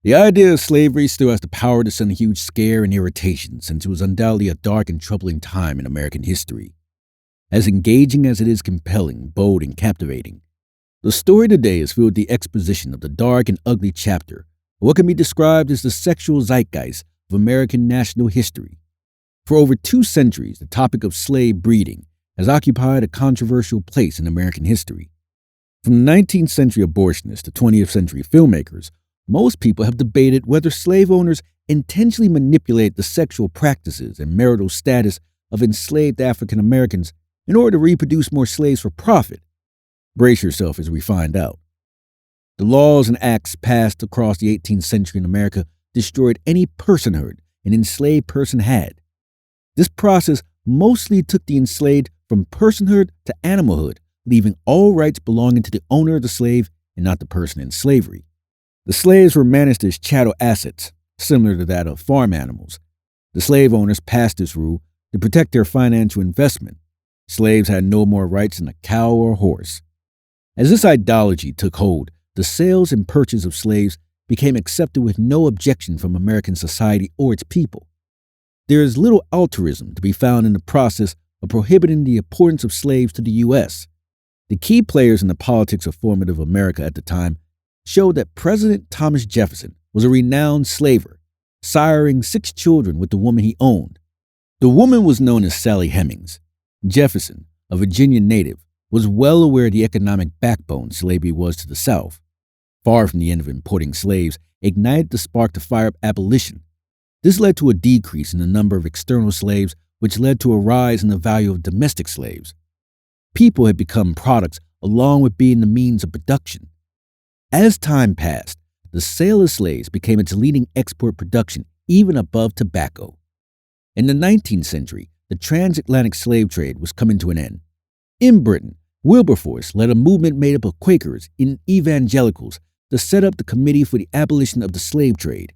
The idea of slavery still has the power to send a huge scare and irritation, since it was undoubtedly a dark and troubling time in American history. As engaging as it is compelling, bold, and captivating, the story today is filled with the exposition of the dark and ugly chapter of what can be described as the sexual zeitgeist of American national history. For over 2 centuries, the topic of slave breeding has occupied a controversial place in American history. From the 19th century abortionists to 20th century filmmakers, most people have debated whether slave owners intentionally manipulate the sexual practices and marital status of enslaved African Americans in order to reproduce more slaves for profit. Brace yourself as we find out. The laws and acts passed across the 18th century in America destroyed any personhood an enslaved person had. This process mostly took the enslaved from personhood to animalhood, leaving all rights belonging to the owner of the slave and not the person in slavery. The slaves were managed as chattel assets, similar to that of farm animals. The slave owners passed this rule to protect their financial investment. Slaves had no more rights than a cow or a horse. As this ideology took hold, the sales and purchase of slaves became accepted with no objection from American society or its people. There is little altruism to be found in the process of prohibiting the importance of slaves to the U.S. The key players in the politics of formative America at the time showed that President Thomas Jefferson was a renowned slaver, siring 6 children with the woman he owned. The woman was known as Sally Hemings. Jefferson, a Virginia native, was well aware of the economic backbone slavery was to the South. Far from the end of importing slaves, ignited the spark to fire up abolition. This led to a decrease in the number of external slaves, which led to a rise in the value of domestic slaves. People had become products along with being the means of production. As time passed, the sale of slaves became its leading export production, even above tobacco. In the 19th century, the transatlantic slave trade was coming to an end. In Britain, Wilberforce led a movement made up of Quakers and evangelicals to set up the Committee for the Abolition of the Slave Trade.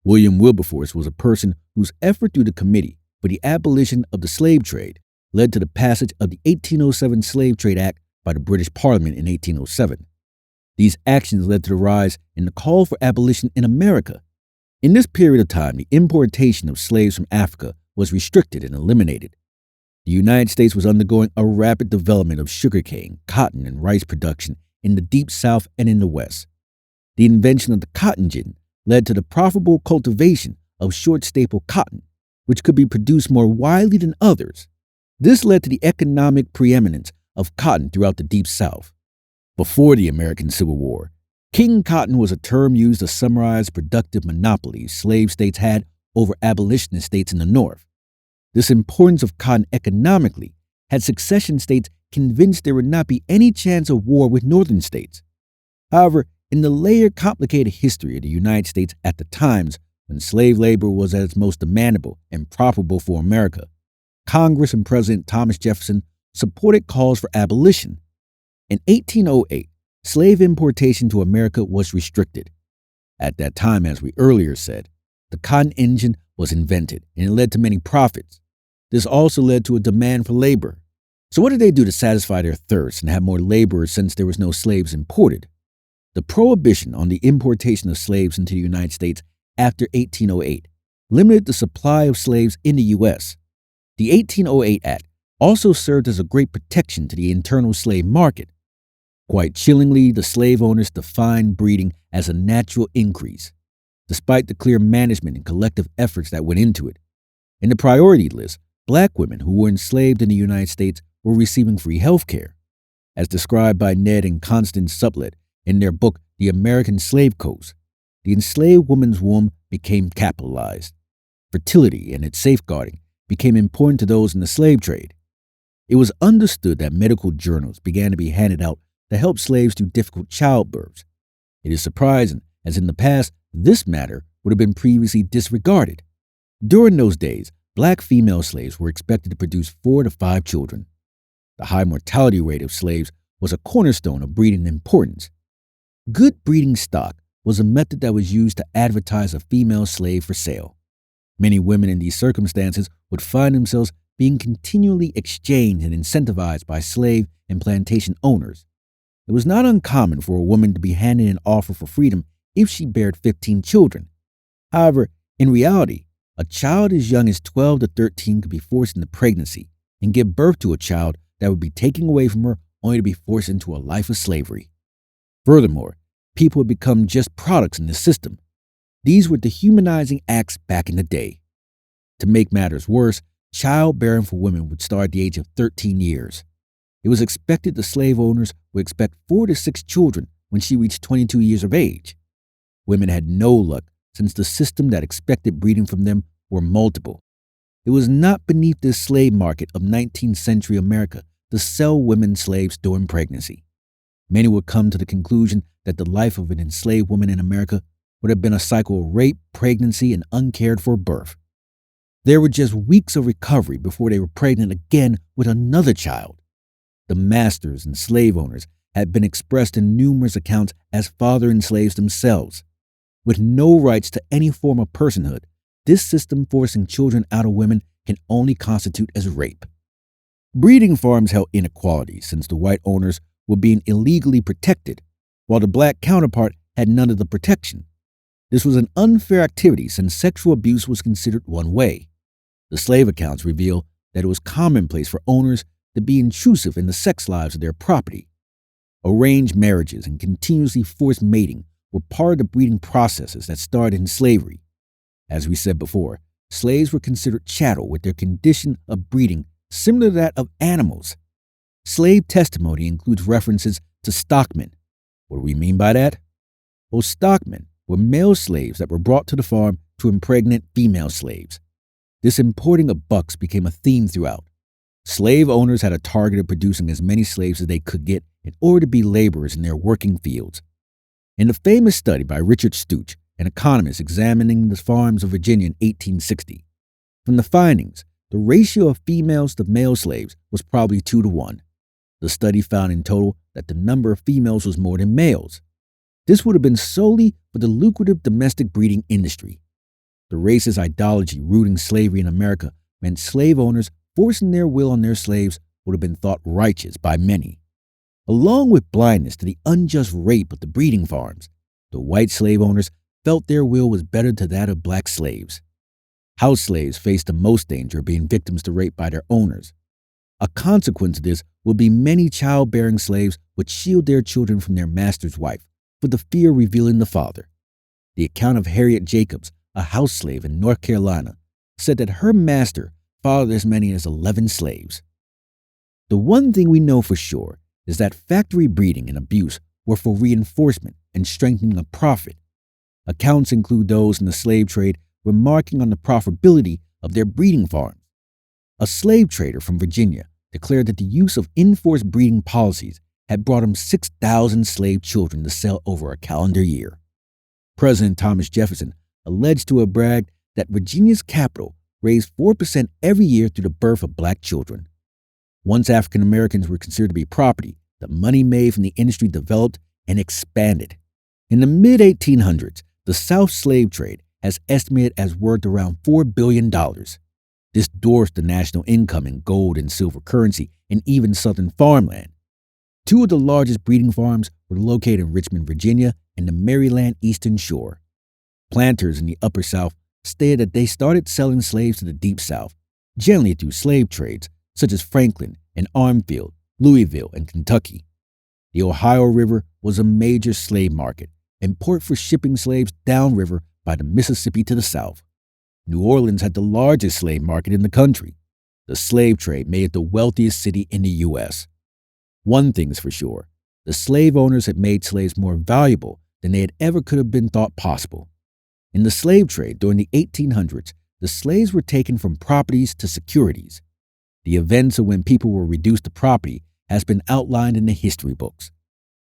William Wilberforce was a person whose effort through the Committee for the Abolition of the Slave Trade led to the passage of the 1807 Slave Trade Act by the British Parliament in 1807. These actions led to the rise in the call for abolition in America. In this period of time, the importation of slaves from Africa was restricted and eliminated. The United States was undergoing a rapid development of sugarcane, cotton, and rice production in the Deep South and in the West. The invention of the cotton gin led to the profitable cultivation of short staple cotton, which could be produced more widely than others. This led to the economic preeminence of cotton throughout the Deep South. Before the American Civil War, King Cotton was a term used to summarize productive monopolies slave states had over abolitionist states in the North. This importance of cotton economically had secession states convinced there would not be any chance of war with northern states. However, in the layered, complicated history of the United States at the times when slave labor was at its most demandable and profitable for America, Congress and President Thomas Jefferson supported calls for abolition. In 1808, slave importation to America was restricted. At that time, as we earlier said, the cotton engine was invented and it led to many profits. This also led to a demand for labor. So what did they do to satisfy their thirst and have more laborers since there was no slaves imported? The prohibition on the importation of slaves into the United States after 1808 limited the supply of slaves in the U.S. The 1808 Act also served as a great protection to the internal slave market. Quite chillingly, the slave owners defined breeding as a natural increase, despite the clear management and collective efforts that went into it. In the priority list, Black women who were enslaved in the United States were receiving free health care. As described by Ned and Constance Sublett in their book, The American Slave Coast, the enslaved woman's womb became capitalized. Fertility and its safeguarding became important to those in the slave trade. It was understood that medical journals began to be handed out to help slaves through difficult childbirths. It is surprising, as in the past, this matter would have been previously disregarded. During those days, Black female slaves were expected to produce 4 to 5 children. The high mortality rate of slaves was a cornerstone of breeding importance. Good breeding stock was a method that was used to advertise a female slave for sale. Many women in these circumstances would find themselves being continually exchanged and incentivized by slave and plantation owners. It was not uncommon for a woman to be handed an offer for freedom if she bared 15 children. However, in reality, a child as young as 12 to 13 could be forced into pregnancy and give birth to a child that would be taken away from her only to be forced into a life of slavery. Furthermore, people would become just products in the system. These were dehumanizing acts back in the day. To make matters worse, childbearing for women would start at the age of 13 years. It was expected the slave owners would expect 4 to 6 children when she reached 22 years of age. Women had no luck since the system that expected breeding from them were multiple. It was not beneath this slave market of 19th century America to sell women slaves during pregnancy. Many would come to the conclusion that the life of an enslaved woman in America would have been a cycle of rape, pregnancy, and uncared for birth. There were just weeks of recovery before they were pregnant again with another child. The masters and slave owners had been expressed in numerous accounts as father slaves themselves. With no rights to any form of personhood, this system forcing children out of women can only constitute as rape. Breeding farms held inequality since the white owners were being illegally protected, while the black counterpart had none of the protection. This was an unfair activity since sexual abuse was considered one way. The slave accounts reveal that it was commonplace for owners to be intrusive in the sex lives of their property. Arranged marriages and continuously forced mating were part of the breeding processes that started in slavery. As we said before, slaves were considered chattel with their condition of breeding similar to that of animals. Slave testimony includes references to stockmen. What do we mean by that? Well, stockmen were male slaves that were brought to the farm to impregnate female slaves. This importing of bucks became a theme throughout. Slave owners had a target of producing as many slaves as they could get in order to be laborers in their working fields. In the famous study by Richard Stouch, an economist examining the farms of Virginia in 1860, from the findings, the ratio of females to male slaves was probably 2 to 1. The study found in total that the number of females was more than males. This would have been solely for the lucrative domestic breeding industry. The racist ideology rooting slavery in America meant slave owners forcing their will on their slaves would have been thought righteous by many. Along with blindness to the unjust rape of the breeding farms, the white slave owners felt their will was better to that of black slaves. House slaves faced the most danger of being victims to rape by their owners. A consequence of this would be many childbearing slaves would shield their children from their master's wife for the fear of revealing the father. The account of Harriet Jacobs, a house slave in North Carolina, said that her master fathered as many as 11 slaves. The one thing we know for sure is that factory breeding and abuse were for reinforcement and strengthening of profit. Accounts include those in the slave trade remarking on the profitability of their breeding farms. A slave trader from Virginia declared that the use of enforced breeding policies had brought him 6,000 slave children to sell over a calendar year. President Thomas Jefferson alleged to have bragged that Virginia's capital raised 4% every year through the birth of black children. Once African Americans were considered to be property, the money made from the industry developed and expanded. In the mid-1800s, the South slave trade has estimated as worth around $4 billion. This dwarfs the national income in gold and silver currency and even southern farmland. Two of the largest breeding farms were located in Richmond, Virginia, and the Maryland Eastern Shore. Planters in the Upper South stated that they started selling slaves to the Deep South, generally through slave trades such as Franklin and Armfield, Louisville, and Kentucky. The Ohio River was a major slave market and port for shipping slaves downriver by the Mississippi to the south. New Orleans had the largest slave market in the country. The slave trade made it the wealthiest city in the U.S. One thing is for sure, the slave owners had made slaves more valuable than they had ever could have been thought possible. In the slave trade during the 1800s, the slaves were taken from properties to securities. The events of when people were reduced to property has been outlined in the history books.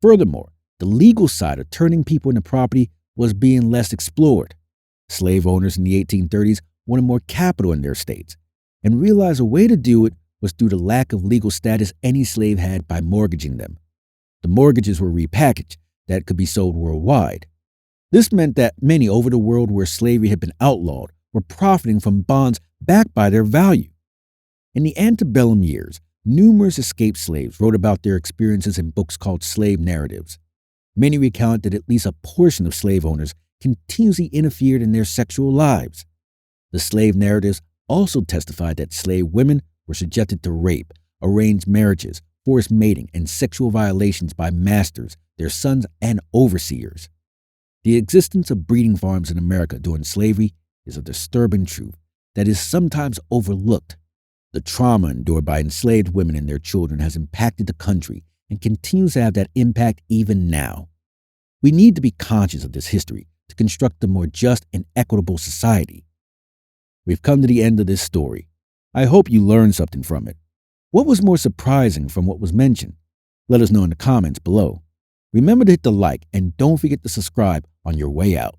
Furthermore, the legal side of turning people into property was being less explored. Slave owners in the 1830s wanted more capital in their states and realized a way to do it was through the lack of legal status any slave had by mortgaging them. The mortgages were repackaged that could be sold worldwide. This meant that many over the world where slavery had been outlawed were profiting from bonds backed by their value. In the antebellum years, numerous escaped slaves wrote about their experiences in books called slave narratives. Many recount that at least a portion of slave owners continuously interfered in their sexual lives. The slave narratives also testified that slave women were subjected to rape, arranged marriages, forced mating, and sexual violations by masters, their sons, and overseers. The existence of breeding farms in America during slavery is a disturbing truth that is sometimes overlooked. The trauma endured by enslaved women and their children has impacted the country and continues to have that impact even now. We need to be conscious of this history to construct a more just and equitable society. We've come to the end of this story. I hope you learned something from it. What was more surprising from what was mentioned? Let us know in the comments below. Remember to hit the like and don't forget to subscribe on your way out.